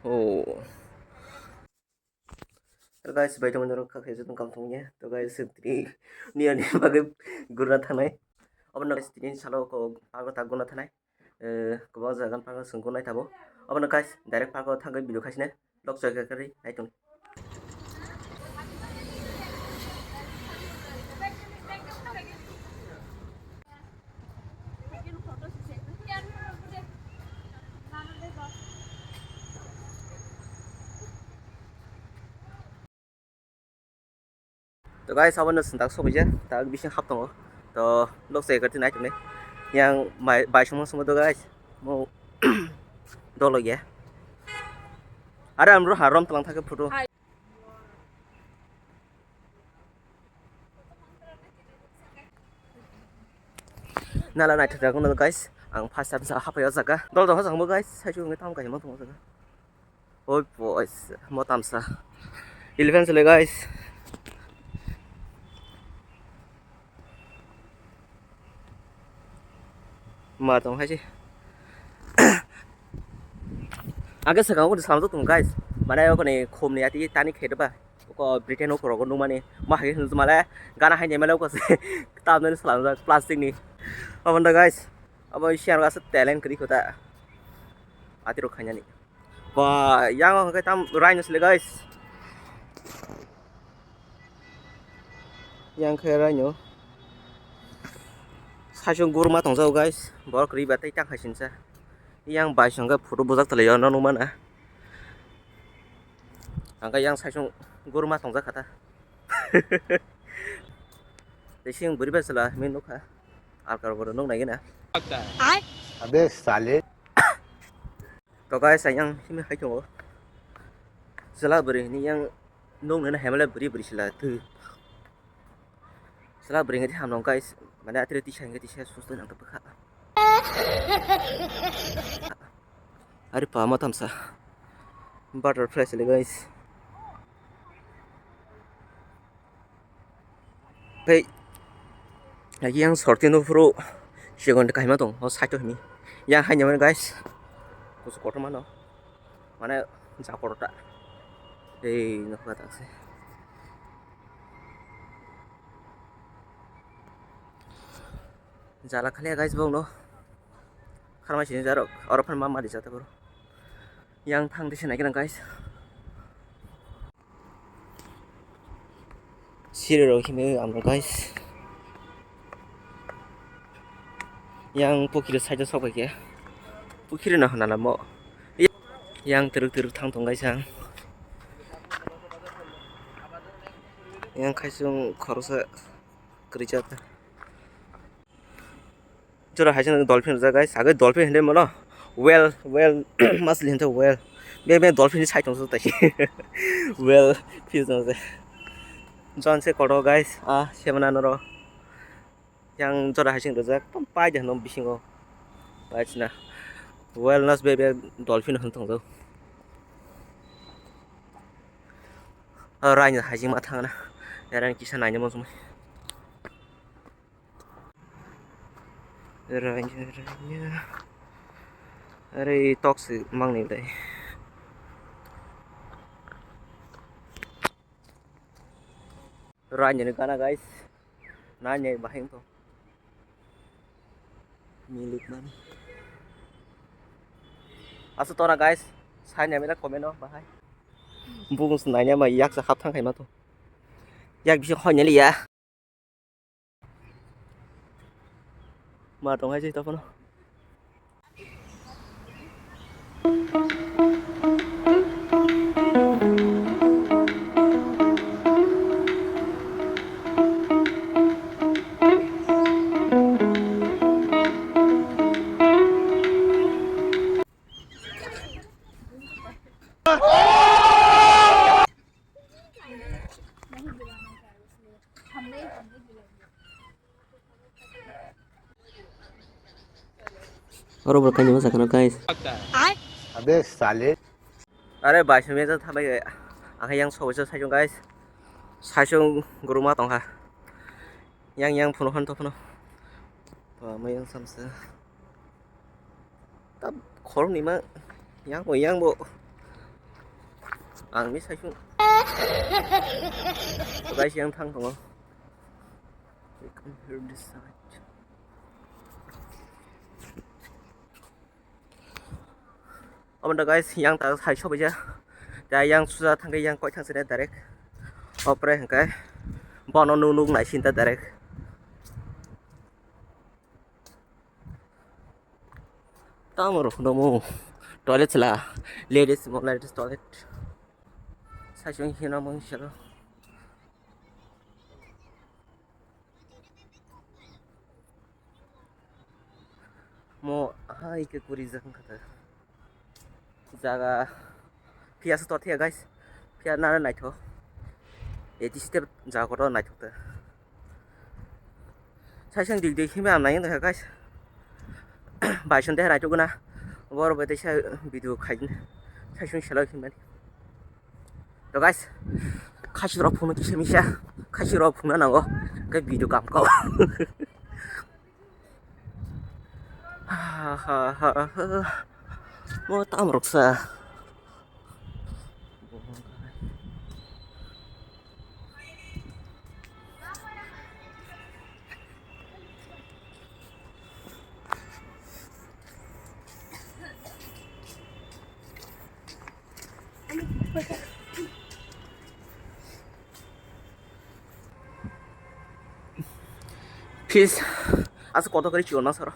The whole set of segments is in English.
Oh. So guys, baik teman-teman kakek itu kampungnya. Tuh guys, ini nih bagai gurna tanai. Apa nak ini selalu kau pakai tak guna tanai. Kau jangan pakai senggunai tabo. Apa nak guys, direct pakai tangga video kasih nih. Lok jaga kari, itu. Tuh guys, apa nak sentak sok aja. Tak bisa hap tong. Tuh lok jaga kari itu nih. Yang baik semua tuh guys. Mau dolo ya. Ada amro haram telang tak foto. Nala naik terjaga nol guys. Ang pasar bisa apa ya jaga. Dol dong sama guys. Saya juga nggak tahu kayak mana tuh jaga. Oh boys, mau tamsa. 11 le guys. Mà tổng hay chứ cái sekarang udah selamat tuh guys mana ya kau nih kom nih ati tani khed ba kau Britain kau rogo nu mana mah ini malah gana hanya malah kau sih kita nih selamat plastik nih apa nih guys apa share nggak talent kiri kota ati rokanya nih wah yang kau tam rhinos le guys yang kau rhino 사실 고르마 동사오 guys 뭘 그리 봤다 딱 하신자 yang 바이션가 프로 보작 들려요 너무만 angka yang 사실 고르마 동사 같아 대신 बड़ी बात चला मैं नुका आकर बड़ो नुक नहीं ना अबे साले तो guys yang ini hay chong चला बड़ी ni yang नुक ने हमें बड़ी बड़ी चला tu चला बड़ी ngerti ham dong guys mana ada ngerti saya susu yang terbuka hari pama tamsa butterfly sih guys hey lagi yang sortin pro siagon dekai mah dong oh satu ini yang hanya mana guys khusus kotor mana mana jakor tak nak kata sih jalan kali ya guys bang no karena masih jarak orang mama di sana bro yang tang di sini kan guys siriro ini amno guys yang pukir saja sok ya pukir nah nala mo yang teruk tang tong guys yang kasih korusa kerja 저러 하시는 dolphin 자 guys 아그 dolphin 근데 뭐너 well mostly into well 매매 dolphin 차이 좀 썼다시 well 피우던데 전체 걸어 guys 아 세만하노로 yang 저러 하시는 자 좀 빠져 너무 비신 거 빠지나 wellness baby dolphin 흔통도 라인 하지 마 타나 야라는 기사 나냐 뭐 Berai-lai Ari toxic mang nih deh. Berai-lai kana guys. Nanya bahing tuh. Milik mana? Asu tora guys. Saya minta komen no bahai. Bung senanya mah yak sahab thang kai mah tuh. Yak bisa hanya li ya. Mà trồng hay gì tao phân और बरकान जमा सकना guys अबे साले अरे बाइस में तो था भाई आखिर yang सौसे साइजों guys साइजों गुरुमा तों हा yang पुनः तो पुनः मैं yang samse तब खोल nih mah yang bo आंनि साइसुं गाइस yang थां दङ we come here this side दा guys yang tak hai shop aja दा yang sudah थांगै yang koi थांसै direct opre hangkai bono nung nai sinta direct tamoro domo toilet lah ladies mo ladies toilet saisung hina mong shalo mo hai ke kuri jang kata jaga pia sa tothia guys pia na nai tho eti step jaga ro nai tho ta saisung dik dik hima nai nda guys bai sun de rai tho guna bor bai de sa video khai saisung shalo himani to guys kashi ro phung ki semisa kashi ro phung na nango ka video kam ko mo tam roksa Peace. As koto kali cion mas ora.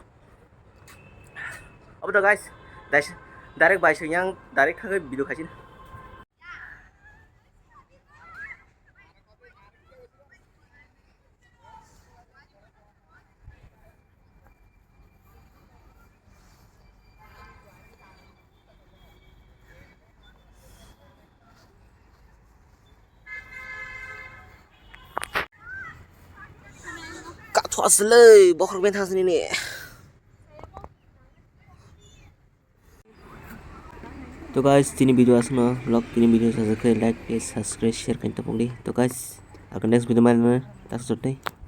Apa dah guys? Direct by yang direct ke video kaji. Kak tuas le, bokor bentar sini nih. तो guys तीन video आसनो लग तीन video सके like subscribe share करते तो guys अगर next video में तक